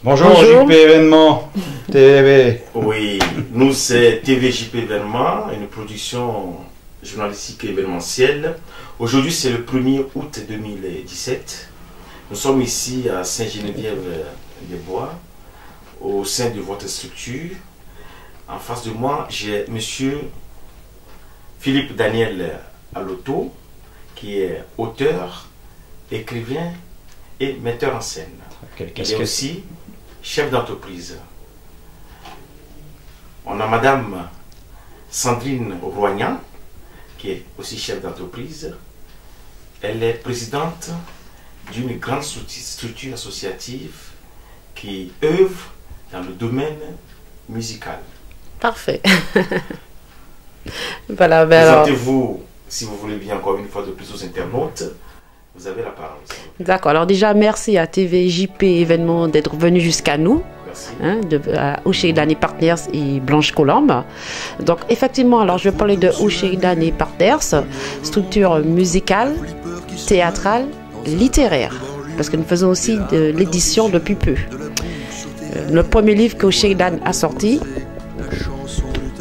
Bonjour, JP Événement TV. Oui, nous c'est TV JP Événement, une production journalistique et événementielle. Aujourd'hui c'est le 1er août 2017. Nous sommes ici à Saint-Geneviève-des-Bois, au sein de votre structure. En face de moi, j'ai monsieur Philippe Daniel Aloto, qui est auteur, écrivain et metteur en scène. Il est aussi chef d'entreprise. On a madame Sandrine Roignan, qui est aussi chef d'entreprise. Elle est présidente d'une grande structure associative qui œuvre dans le domaine musical. Parfait. Voilà, présentez-vous, si vous voulez bien, encore une fois de plus aux internautes. Vous avez la parole. D'accord. Alors déjà, merci à TVJP Événement d'être venu jusqu'à nous. À Osheridan Partners et Blanche Colombe. Donc effectivement, alors je vais parler de Osheridan Partners, structure musicale, théâtrale, littéraire, parce que nous faisons aussi de l'édition depuis peu. Le premier livre que Osheridan a sorti,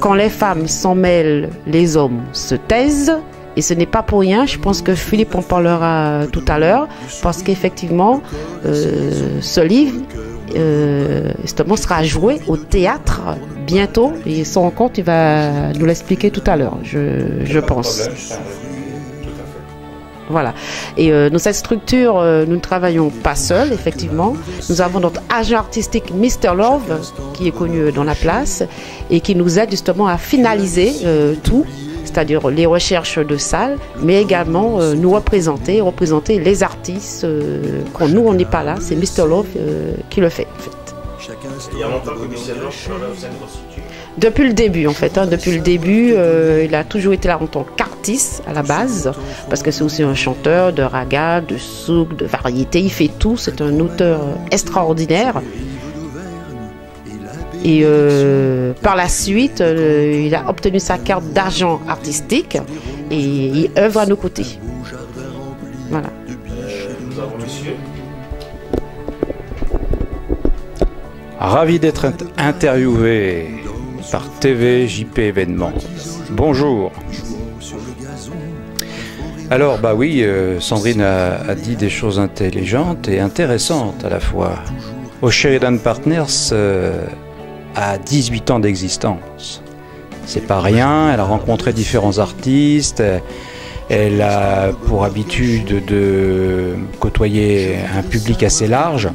Quand les femmes s'en mêlent, les hommes se taisent. Et ce n'est pas pour rien, je pense que Philippe en parlera tout à l'heure, parce qu'effectivement, ce livre justement sera joué au théâtre bientôt, et son compte, il va nous l'expliquer tout à l'heure, je pense. Voilà. Et dans cette structure, nous ne travaillons pas seuls, effectivement. Nous avons notre agent artistique Mr. Love, qui est connu dans la place, et qui nous aide justement à finaliser tout, c'est-à-dire les recherches de salles, mais également nous représenter les artistes. Quand nous, on n'est pas là, c'est Mr. Love qui le fait, en fait. Il y a longtemps que Mr. Love travaille au sein de votre structure. Depuis le début, en fait. Depuis le début, il a toujours été là en tant qu'artiste, à la base, parce que c'est aussi un chanteur de raga, de souk, de variété. Il fait tout. C'est un auteur extraordinaire. Et par la suite, il a obtenu sa carte d'argent artistique et il œuvre à nos côtés. Voilà. Nous avons monsieur. Ravi d'être interviewé par TVJP Événement. Bonjour. Alors, bah oui, Sandrine a dit des choses intelligentes et intéressantes à la fois. Osheridan Partners a 18 ans d'existence. C'est pas rien, elle a rencontré différents artistes, elle a pour habitude de côtoyer un public assez large,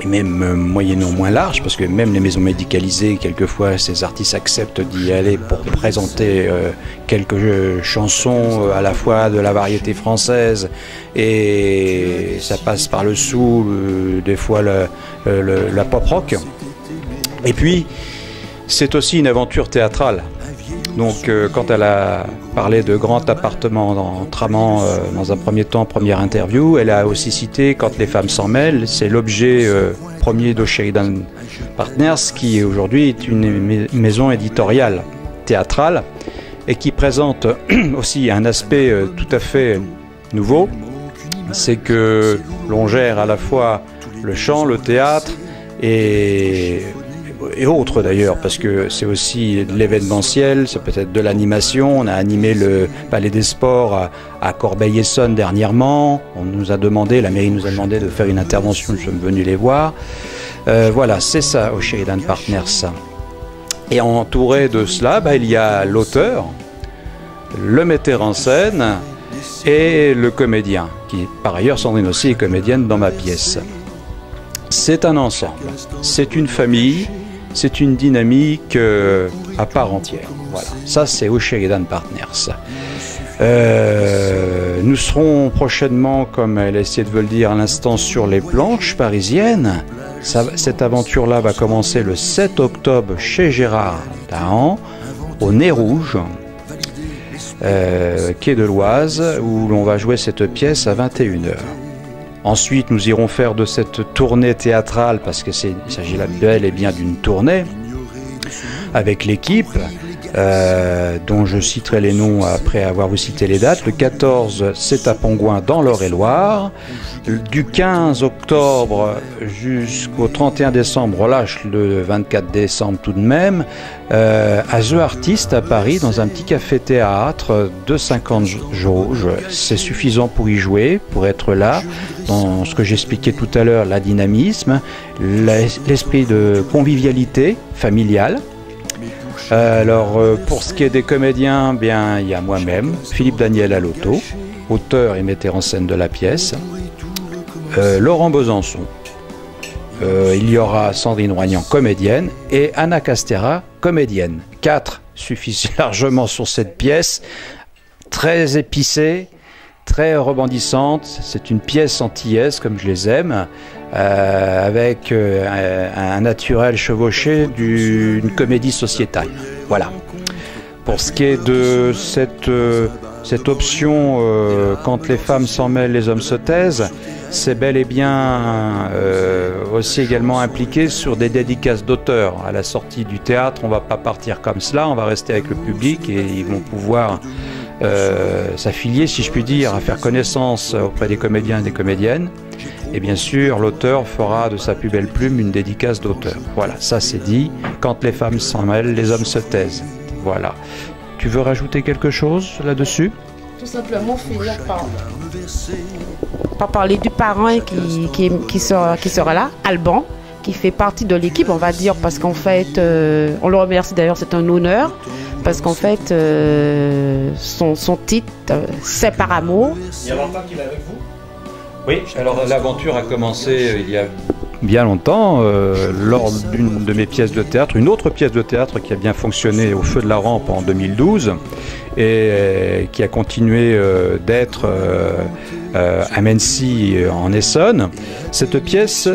et même moyennement moins large, parce que même les maisons médicalisées, quelquefois ces artistes acceptent d'y aller pour présenter quelques chansons à la fois de la variété française, et ça passe par le soul, des fois la pop rock. Et puis, c'est aussi une aventure théâtrale. Donc, quand elle a parlé de Grand Appartement en Tramant, dans un premier temps, première interview, elle a aussi cité Quand les femmes s'en mêlent. C'est l'objet premier d'Osheridan Partners, qui aujourd'hui est une maison éditoriale théâtrale et qui présente aussi un aspect tout à fait nouveau. C'est que l'on gère à la fois le chant, le théâtre et autres d'ailleurs, parce que c'est aussi de l'événementiel, c'est peut-être de l'animation. On a animé le Palais des Sports à Corbeil-Essonnes dernièrement. La mairie nous a demandé de faire une intervention, nous sommes venus les voir. Voilà, c'est ça Osheridan Partners. Et entouré de cela, il y a l'auteur, le metteur en scène et le comédien, qui par ailleurs Sandrine aussi est comédienne dans ma pièce. C'est un ensemble, c'est une famille, c'est une dynamique à part entière. Voilà, ça c'est Osheridan Partners. Nous serons prochainement, comme elle a essayé de vous le dire à l'instant, sur les planches parisiennes. Cette aventure-là va commencer le 7 octobre chez Gérard Dahan, au Nez Rouge, quai de l'Oise, où l'on va jouer cette pièce à 21h. Ensuite, nous irons faire de cette tournée théâtrale, parce qu'il s'agit là bel et bien d'une tournée, avec l'équipe, dont je citerai les noms après avoir vous cité les dates. Le 14, c'est à Pongouin dans l'Eure-et-Loire. Du 15 octobre jusqu'au 31 décembre, relâche le 24 décembre tout de même, à The Artist à Paris, dans un petit café-théâtre de 50 jauges. C'est suffisant pour y jouer, pour être là, dans ce que j'expliquais tout à l'heure, la dynamisme, l'esprit de convivialité familiale. Alors, pour ce qui est des comédiens, bien, il y a moi-même, Philippe Daniel à l'auto, auteur et metteur en scène de la pièce, Laurent Besançon, il y aura Sandrine Roignan, comédienne, et Anna Castera, comédienne. 4 suffisent largement sur cette pièce, très épicée, très rebondissante. C'est une pièce antillaise, comme je les aime, avec un naturel chevauché d'une comédie sociétale. Voilà. Pour ce qui est de cette option, quand les femmes s'en mêlent, les hommes se taisent, c'est bel et bien aussi également impliqué sur des dédicaces d'auteurs. À la sortie du théâtre, on ne va pas partir comme cela, on va rester avec le public et ils vont pouvoir s'affilier, si je puis dire, à faire connaissance auprès des comédiens et des comédiennes. Et bien sûr, l'auteur fera de sa plus belle plume une dédicace d'auteur. Voilà, ça c'est dit. Quand les femmes s'en mêlent, les hommes se taisent. Voilà. Tu veux rajouter quelque chose là-dessus? Tout simplement finir par parler du parrain qui sera là, Alban, qui fait partie de l'équipe, on va dire, parce qu'en fait, on le remercie d'ailleurs, c'est un honneur, parce qu'en fait, son titre, c'est par amour. Il y a longtemps qu'il est avec vous? Oui, alors l'aventure a commencé il y a bien longtemps, lors d'une de mes pièces de théâtre, une autre pièce de théâtre qui a bien fonctionné au Feu de la Rampe en 2012 et qui a continué d'être à Mency en Essonne. Cette pièce,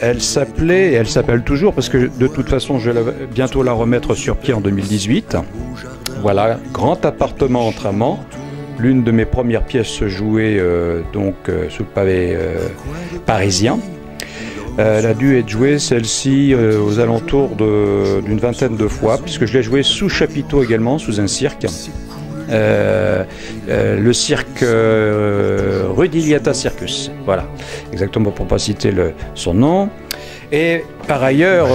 elle s'appelait, et elle s'appelle toujours, parce que de toute façon je vais bientôt la remettre sur pied en 2018. Voilà, Grand appartement entre amants. L'une de mes premières pièces se jouait sous le pavé parisien. Elle a dû être jouée, celle-ci, aux alentours d'une vingtaine de fois, puisque je l'ai jouée sous chapiteau également, sous un cirque. Le cirque Rudiliata Circus, voilà, exactement, pour ne pas citer son nom. Et par ailleurs,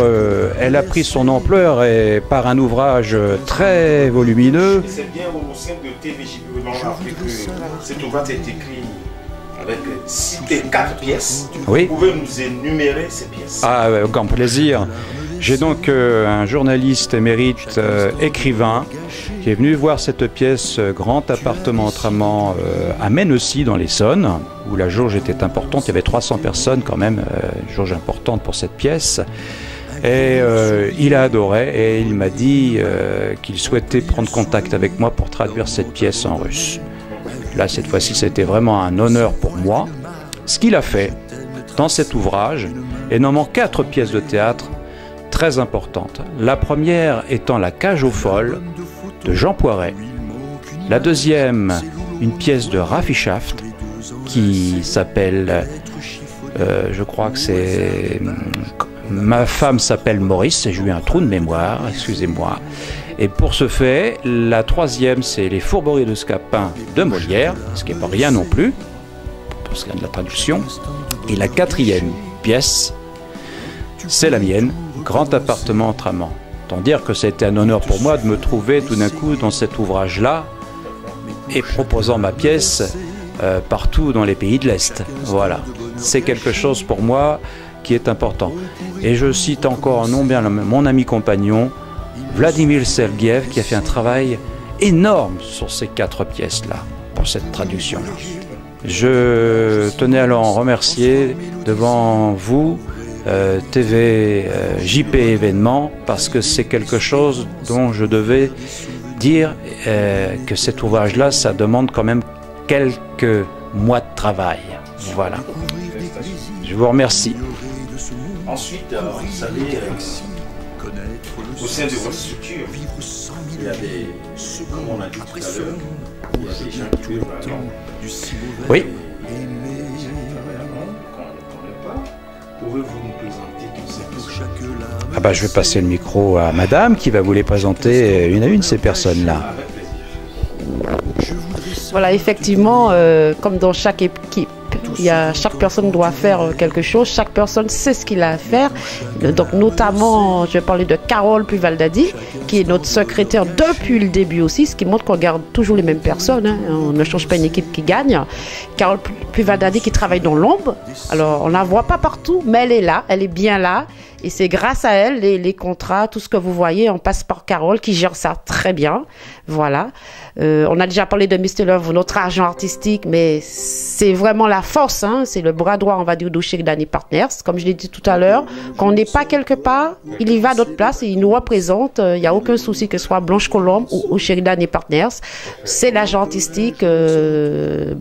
elle a pris son ampleur et par un ouvrage très volumineux. C'est bien au sein de TVJP que cet ouvrage est écrit avec 4 pièces. Oui. Vous pouvez nous énumérer ces pièces? Ah, avec grand plaisir. J'ai donc un journaliste émérite écrivain qui est venu voir cette pièce Grand appartement entre amants à Mennecy dans l'Essonne, où la jauge était importante, il y avait 300 personnes quand même, jauge importante pour cette pièce. Et il a adoré et il m'a dit qu'il souhaitait prendre contact avec moi pour traduire cette pièce en russe. Là, cette fois-ci, c'était vraiment un honneur pour moi. Ce qu'il a fait dans cet ouvrage, et nommant 4 pièces de théâtre très importantes. La première étant La Cage aux folles de Jean Poiret. La deuxième, une pièce de Raffi Shaft qui s'appelle, je crois que c'est Ma femme s'appelle Maurice, j'ai eu un trou de mémoire, excusez-moi. Et pour ce fait, la troisième, c'est Les Fourberies de Scapin de Molière, ce qui n'est pas rien non plus, pour ce qui est de la traduction. Et la quatrième pièce, c'est la mienne, Grand appartement entre amants. Tant dire que c'était un honneur pour moi de me trouver tout d'un coup dans cet ouvrage-là et proposant ma pièce partout dans les pays de l'Est. Voilà, c'est quelque chose pour moi qui est important. Et je cite encore non bien mon ami compagnon, Vladimir Sergueïev, qui a fait un travail énorme sur ces 4 pièces-là, pour cette traduction-là. Je tenais à l'en remercier devant vous, JP événements, parce que c'est quelque chose dont je devais dire que cet ouvrage-là, ça demande quand même quelques mois de travail. Voilà. Je vous remercie. Ensuite, vous savez, au sein de votre structure, il y a des, comme on a dit tout à l'heure, il y a des gens qui vivent à Londres. Oui. Pouvez-vous nous présenter tous ces personnes? Ah bah, je vais passer le micro à madame qui va vous les présenter une à une, ces personnes-là. Voilà, effectivement, comme dans chaque équipe, chaque personne doit faire quelque chose, chaque personne sait ce qu'il a à faire. Donc notamment, je vais parler de Carole Puvaldadi, qui est notre secrétaire depuis le début aussi, ce qui montre qu'on garde toujours les mêmes personnes, hein. On ne change pas une équipe qui gagne. Carole Puvaldadi qui travaille dans l'ombre. Alors on ne la voit pas partout, mais elle est là, elle est bien là. Et c'est grâce à elle, les contrats, tout ce que vous voyez, on passe par Carole qui gère ça très bien. Voilà. On a déjà parlé de Mr. Love, notre agent artistique, mais c'est vraiment la force, hein, c'est le bras droit, on va dire, d'Osheridan Partners. Comme je l'ai dit tout à l'heure, quand on n'est pas quelque part, il y va à notre place et il nous représente. Il n'y a aucun souci que ce soit Blanche Colombe ou Osheridan Partners. C'est l'agent artistique des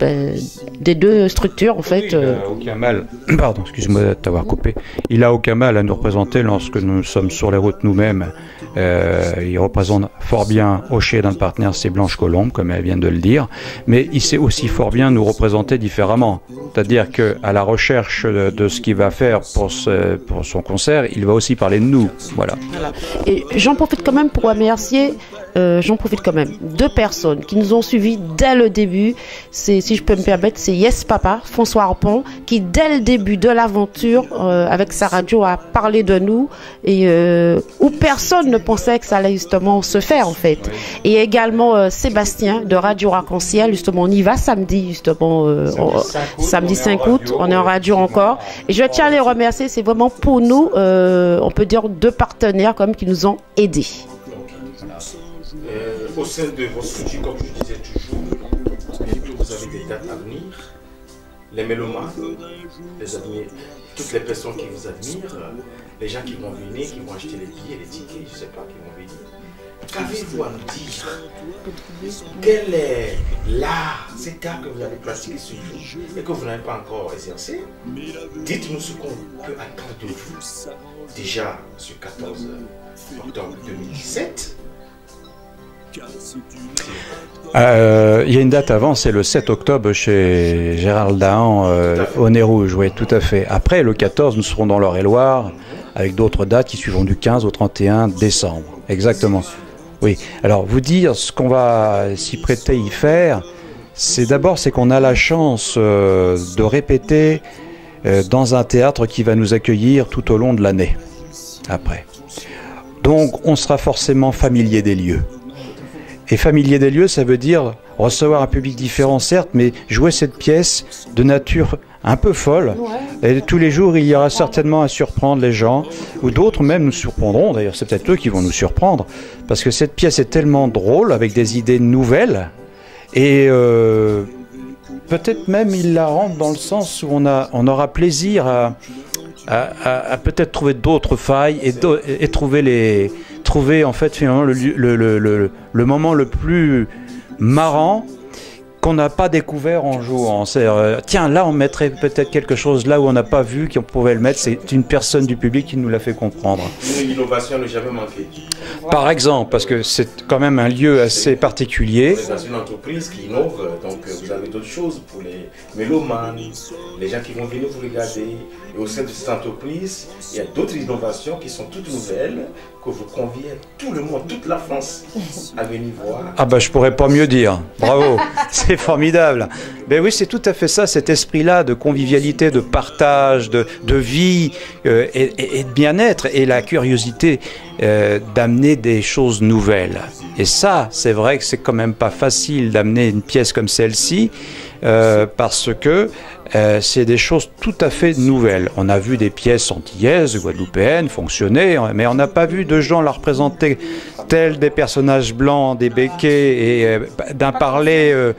deux structures, en fait. Il n'a aucun mal, pardon, excuse-moi de t'avoir coupé, il n'a aucun mal à nous représenter lorsque nous sommes sur les routes nous-mêmes. Il représente fort bien Osheridan Partners et Blanche Colombe, comme elle vient de le dire, mais il sait aussi fort bien nous représenter différemment. C'est-à-dire qu'à la recherche de ce qu'il va faire pour son concert, il va aussi parler de nous. Voilà. Et j'en profite quand même pour remercier deux personnes qui nous ont suivis dès le début. Si je peux me permettre, c'est Yes Papa, François Harpon, qui dès le début de l'aventure, avec sa radio, a parlé de nous et où personne ne pensait que ça allait justement se faire en fait. Et également Sébastien de Radio Arc-en-Ciel, justement on y va samedi, justement samedi 5 août, on est en radio encore. Et je tiens à les remercier, c'est vraiment pour nous, on peut dire deux partenaires comme qui nous ont aidés. Au sein de vos structures, comme je disais toujours, bientôt vous avez des dates à venir. Les mélomanes, toutes les personnes qui vous admirent, les gens qui vont venir, qui vont acheter les billets, les tickets, je ne sais pas, qui vont venir. Qu'avez-vous à nous dire? Quel est l'art, cet art que vous allez pratiquer ce jour et que vous n'avez pas encore exercé? Dites-nous ce qu'on peut attendre de vous. Déjà, ce 14 octobre 2017. Il y a une date avant, c'est le 7 octobre chez Gérald Dahan au Nez Rouge, oui, tout à fait. Après, le 14, nous serons dans l'Eure-et-Loire avec d'autres dates qui suivront du 15 au 31 décembre. Exactement. Oui. Alors, vous dire ce qu'on va s'y prêter y faire, c'est qu'on a la chance de répéter dans un théâtre qui va nous accueillir tout au long de l'année. Après. Donc, on sera forcément familier des lieux. Et familier des lieux, ça veut dire recevoir un public différent, certes, mais jouer cette pièce de nature un peu folle. Et tous les jours, il y aura certainement à surprendre les gens, ou d'autres même nous surprendront. D'ailleurs, c'est peut-être eux qui vont nous surprendre, parce que cette pièce est tellement drôle, avec des idées nouvelles, et peut-être même il la rentre dans le sens où on aura plaisir à peut-être trouver d'autres failles et trouver en fait finalement le moment le plus marrant qu'on n'a pas découvert en jouant. Tiens, là on mettrait peut-être quelque chose là où on n'a pas vu qu'on pouvait le mettre. C'est une personne du public qui nous l'a fait comprendre. Une innovation ne jamais manqué. Par exemple, parce que c'est quand même un lieu assez particulier. Vous êtes dans une entreprise qui innove, donc vous avez d'autres choses pour les mélomanes, les gens qui vont venir vous regarder. Et au sein de cette entreprise, il y a d'autres innovations qui sont toutes nouvelles, que vous conviez tout le monde, toute la France à venir voir. Ah bah je pourrais pas mieux dire. Bravo, c'est formidable. Ben oui, c'est tout à fait ça, cet esprit-là de convivialité, de partage, de vie et de bien-être et la curiosité d'amener des choses nouvelles. Et ça, c'est vrai que c'est quand même pas facile d'amener une pièce comme celle-ci parce que c'est des choses tout à fait nouvelles. On a vu des pièces antillaises, guadeloupéennes fonctionner, mais on n'a pas vu de gens la représenter tels des personnages blancs, des béquets et d'un parler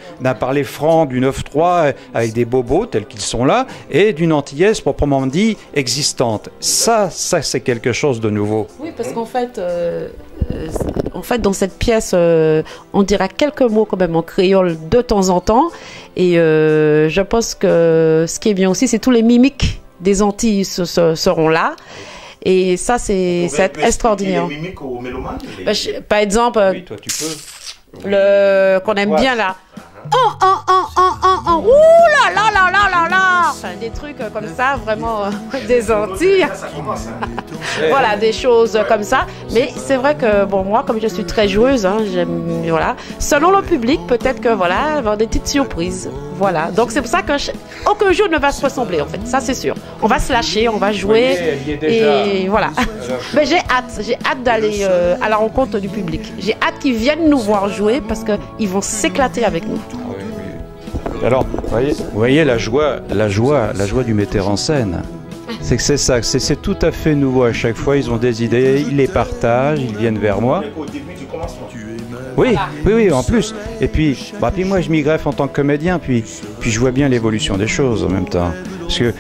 franc, du 9-3 avec des bobos tels qu'ils sont là et d'une antillaise proprement dit existante. Ça c'est quelque chose de nouveau. Oui, parce qu'en fait, dans cette pièce, on dira quelques mots quand même en créole de temps en temps. Et je pense que ce qui est bien aussi, c'est tous les mimiques des Antilles seront là. Et ça, c'est extraordinaire. Les mimiques aux mélomanes, par exemple, oui, toi, tu peux. qu'on aime bien là. Ouh là là là là là là. Enfin, des trucs comme ça, vraiment des Antilles. Voilà, des choses comme ça. Mais c'est vrai que, bon, moi, comme je suis très joueuse, hein, j'aime, voilà. Selon le public, peut-être que, voilà, avoir des petites surprises. Voilà. Donc, c'est pour ça que aucun jour ne va se ressembler, en fait. Ça, c'est sûr. On va se lâcher, on va jouer. Oui, déjà. Et voilà. Mais j'ai hâte d'aller à la rencontre du public. J'ai hâte qu'ils viennent nous voir jouer parce qu'ils vont s'éclater avec nous. Oui, oui. Alors, vous voyez la joie du metteur en scène. C'est que c'est ça, c'est tout à fait nouveau à chaque fois. Ils ont des idées, ils les partagent, ils viennent vers moi. Au début du commencement. Oui, oui, oui, en plus. Et puis, puis moi, je m'y greffe en tant que comédien, puis je vois bien l'évolution des choses en même temps. Parce que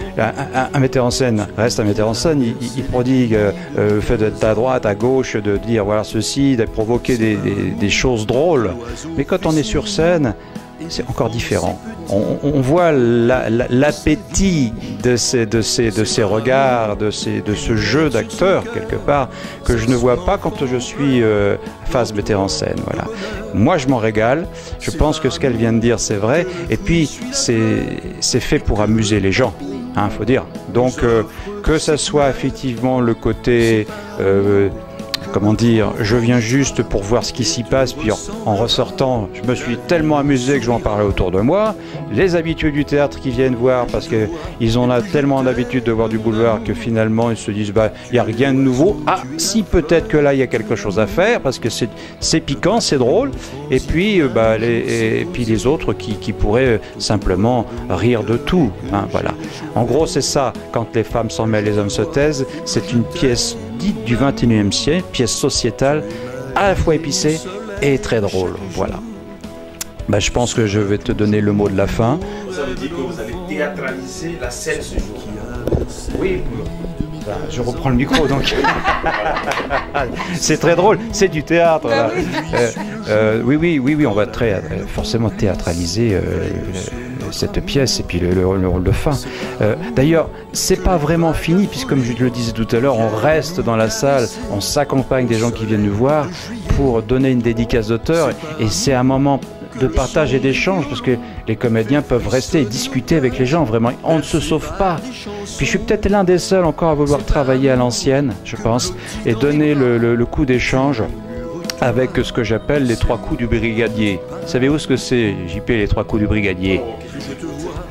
un metteur en scène reste un metteur en scène, il prodigue le fait d'être à droite, à gauche, de dire voilà ceci, de provoquer des choses drôles. Mais quand on est sur scène, c'est encore différent. On voit l'appétit de ces regards, de ce jeu d'acteur quelque part que je ne vois pas quand je suis face metteur en scène. Voilà. Moi, je m'en régale. Je pense que ce qu'elle vient de dire, c'est vrai. Et puis, c'est fait pour amuser les gens. Hein, faut dire. Donc, que ça soit effectivement le côté comment dire, je viens juste pour voir ce qui s'y passe, puis en ressortant, je me suis tellement amusé que je vais en parler autour de moi. Les habitués du théâtre qui viennent voir, parce qu'ils ont là tellement l'habitude de voir du boulevard que finalement ils se disent, il n'y a rien de nouveau. Ah, si peut-être que là, il y a quelque chose à faire, parce que c'est piquant, c'est drôle. Et puis, les autres qui pourraient simplement rire de tout. Hein, voilà. En gros, c'est ça, quand les femmes s'en mêlent, les hommes se taisent, c'est une pièce dite du 21e siècle, pièce sociétale, à la fois épicée et très drôle. Voilà. Je pense que je vais te donner le mot de la fin. Ça veut dire que vous allez théâtraliser la scène ce jour. Oui. Je reprends le micro donc. C'est très drôle, c'est du théâtre. Là. Oui, on va forcément théâtraliser cette pièce et puis le rôle de fin. D'ailleurs, c'est pas vraiment fini puisque comme je le disais tout à l'heure, on reste dans la salle, on s'accompagne des gens qui viennent nous voir pour donner une dédicace d'auteur et c'est un moment de partage et d'échange parce que les comédiens peuvent rester et discuter avec les gens, vraiment, on ne se sauve pas. Puis je suis peut-être l'un des seuls encore à vouloir travailler à l'ancienne, je pense, et donner le coup d'échange avec ce que j'appelle les 3 coups du brigadier. Savez-vous ce que c'est, JP, les 3 coups du brigadier?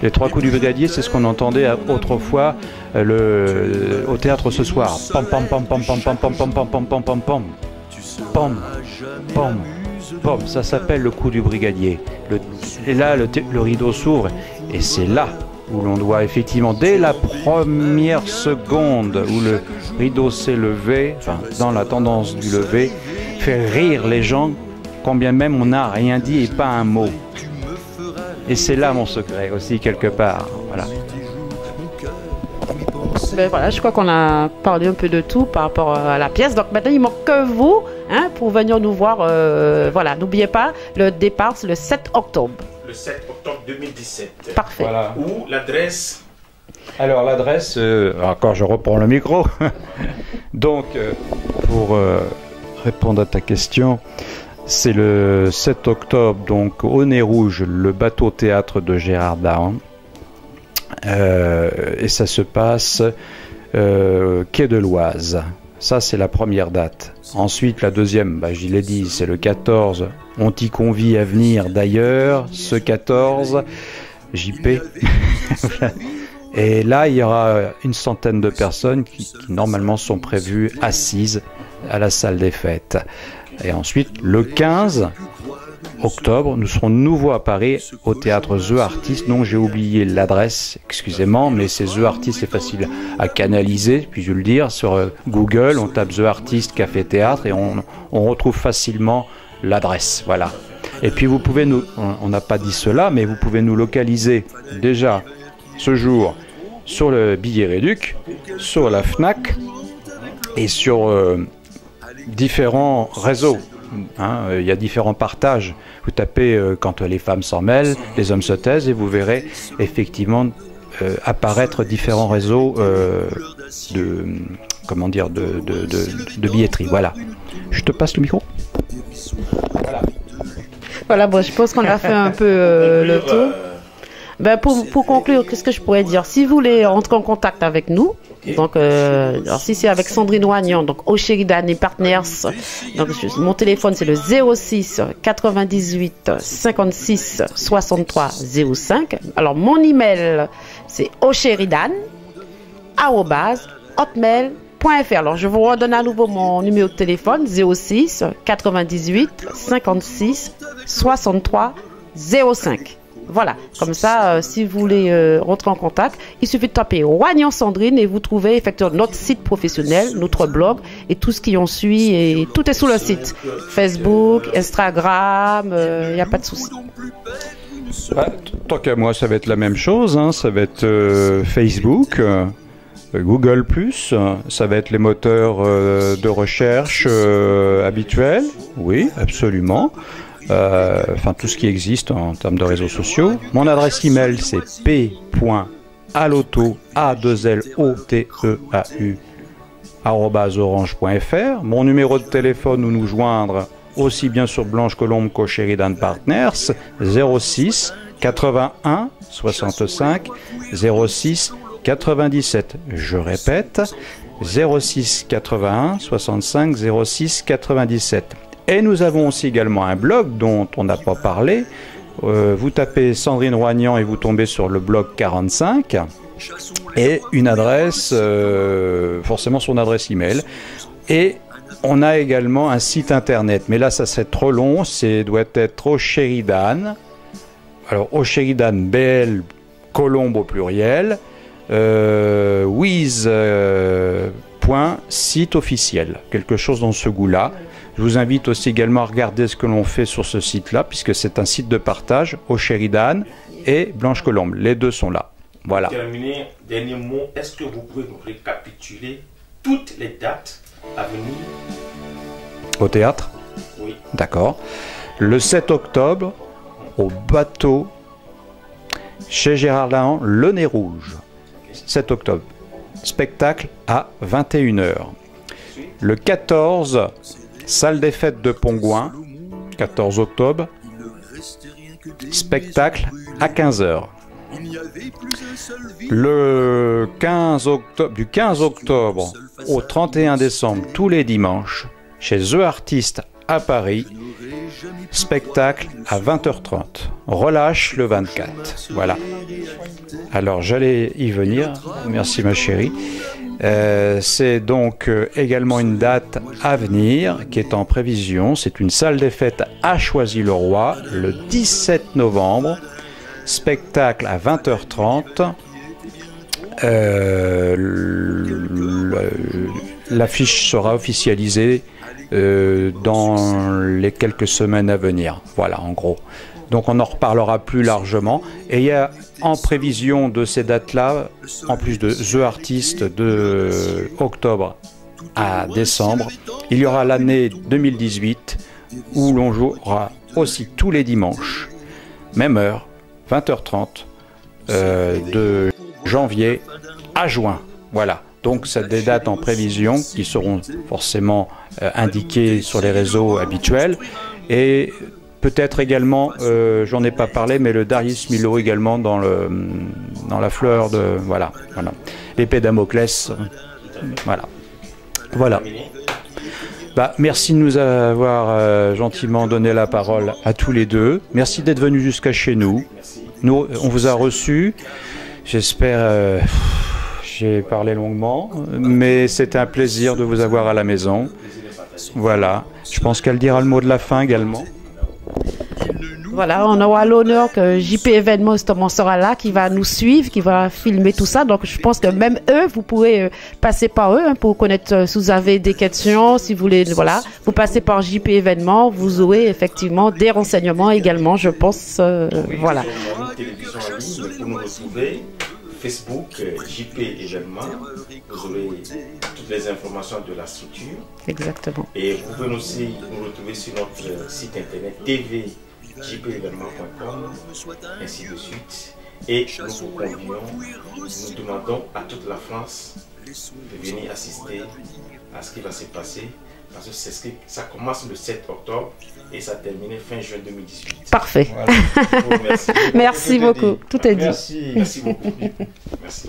Les 3 coups du brigadier, c'est ce qu'on entendait autrefois au théâtre ce soir. Pam pam pam pam pam pam pam pam pam pam pam pam pam pam pam. Bon, ça s'appelle le coup du brigadier. Et là, le rideau s'ouvre et c'est là où l'on doit effectivement, dès la première seconde où le rideau s'est levé, enfin dans la tendance du lever, faire rire les gens, quand bien même on n'a rien dit et pas un mot. Et c'est là mon secret aussi quelque part. Voilà. Voilà, je crois qu'on a parlé un peu de tout par rapport à la pièce. Donc maintenant, il ne manque que vous pour venir nous voir. Voilà, n'oubliez pas, le départ, c'est le 7 octobre. Le 7 octobre 2017. Parfait. Voilà. Où l'adresse? Alors l'adresse, encore je reprends le micro. Donc, pour répondre à ta question, c'est le 7 octobre, donc au Nez Rouge, le bateau théâtre de Gérard Dahan. Et ça se passe quai de l'Oise. Ça, c'est la première date. Ensuite, la deuxième, je l'ai dit, c'est le 14. On t'y convie à venir d'ailleurs, ce 14, JP. Et là, il y aura une centaine de personnes qui normalement sont prévues assises à la salle des fêtes. Et ensuite, le 15 octobre, nous serons de nouveau à Paris au théâtre The Artist. Non, j'ai oublié l'adresse, excusez-moi, mais c'est The Artist, c'est facile à canaliser, puis je vais le dire, sur Google, on tape The Artist Café Théâtre et on retrouve facilement l'adresse, voilà. Et puis vous pouvez on n'a pas dit cela, mais vous pouvez nous localiser déjà ce jour sur le billet Réduc, sur la FNAC et sur différents réseaux. Il y a différents partages. Vous tapez quand les femmes s'en mêlent, les hommes se taisent et vous verrez effectivement apparaître différents réseaux de billetterie. Voilà. Je te passe le micro. Voilà. Voilà, bon, je pense qu'on a fait un peu le tour. Ben, pour conclure, qu'est-ce que je pourrais dire? Si vous voulez entrer en contact avec nous, donc alors si c'est avec Sandrine Roignan, donc O'Sheridan et Partners, donc mon téléphone c'est le 06 98 56 63 05. Alors mon email c'est osheridan@hotmail.fr. Alors je vous redonne à nouveau mon numéro de téléphone 06 98 56 63 05. Voilà, comme ça, si vous voulez rentrer en contact, il suffit de taper Roignan Sandrine et vous trouvez effectivement notre site professionnel, notre blog et tout ce qui en suit. Et tout est sous le site. Facebook, Instagram, il n'y a pas de souci. Bah, tant qu'à moi, ça va être la même chose. Hein. Ça va être Facebook, Google+, ça va être les moteurs de recherche habituels. Oui, absolument. Enfin tout ce qui existe en termes de réseaux sociaux. Mon adresse email c'est p.aloteau @orange.fr. Mon numéro de téléphone où nous joindre aussi bien sur Blanche Colombe qu'O'Sheridan Partners 06 81 65 06 97. Je répète 06 81 65 06 97. Et nous avons aussi également un blog dont on n'a pas parlé. Vous tapez Sandrine Roignan et vous tombez sur le blog 45. Et une adresse, forcément son adresse email. Et on a également un site internet. Mais là, ça serait trop long. Doit être O'Sheridan. Alors, O'Sheridan, BL, Colombe au pluriel. Site officiel. Quelque chose dans ce goût-là. Je vous invite aussi également à regarder ce que l'on fait sur ce site-là, puisque c'est un site de partage, O'Sheridan et Blanche Colombe. Les deux sont là. Voilà. Pour terminer, dernier mot, est-ce que vous pouvez nous récapituler toutes les dates à venir? Au théâtre? Oui. D'accord. Le 7 octobre, au bateau, chez Gérard Lahan, Le Nez Rouge. 7 octobre. Spectacle à 21h. Le 14, salle des fêtes de Pongouin, 14 octobre, spectacle à 15h. Le 15 octobre, du 15 octobre au 31 décembre, tous les dimanches, chez The Artist à Paris, spectacle à 20h30. Relâche le 24. Voilà. Alors j'allais y venir. Merci ma chérie. C'est donc également une date à venir qui est en prévision. C'est une salle des fêtes à Choisy-le-Roi le 17 novembre. Spectacle à 20h30. L'affiche sera officialisée dans les quelques semaines à venir. Voilà, en gros. Donc on en reparlera plus largement. Et il y a en prévision de ces dates-là, en plus de The Artist de octobre à décembre, il y aura l'année 2018 où l'on jouera aussi tous les dimanches, même heure, 20h30, de janvier à juin. Voilà. Donc, c'est des dates en prévision qui seront forcément indiquées sur les réseaux habituels. Et peut-être également, j'en ai pas parlé, mais le Darius Milhaud également dans la fleur de... Voilà. L'épée Damoclès. Voilà. Bah, merci de nous avoir gentiment donné la parole à tous les deux. Merci d'être venus jusqu'à chez nous. Nous, on vous a reçus. J'espère... J'ai parlé longuement, mais c'était un plaisir de vous avoir à la maison. Voilà. Je pense qu'elle dira le mot de la fin également. Voilà, on aura l'honneur que JP Événement justement sera là, qui va nous suivre, qui va filmer tout ça. Donc je pense que même eux, vous pourrez passer par eux pour connaître si vous avez des questions, si vous voulez, voilà. Vous passez par JP Événement, vous aurez effectivement des renseignements également, je pense. Voilà. Télévision en ligne pour nous retrouver. Facebook, JP Événement, vous aurez toutes les informations de la structure. Exactement. Et vous pouvez aussi nous retrouver sur notre site internet tvjpevénement.com, ainsi de suite. Et nous vous convions, nous demandons à toute la France de venir assister à ce qui va se passer Parce que ça commence le 7 octobre et ça termine fin juin 2018. Parfait. Voilà. Merci beaucoup. Tout est dit. Merci. Merci beaucoup. Merci.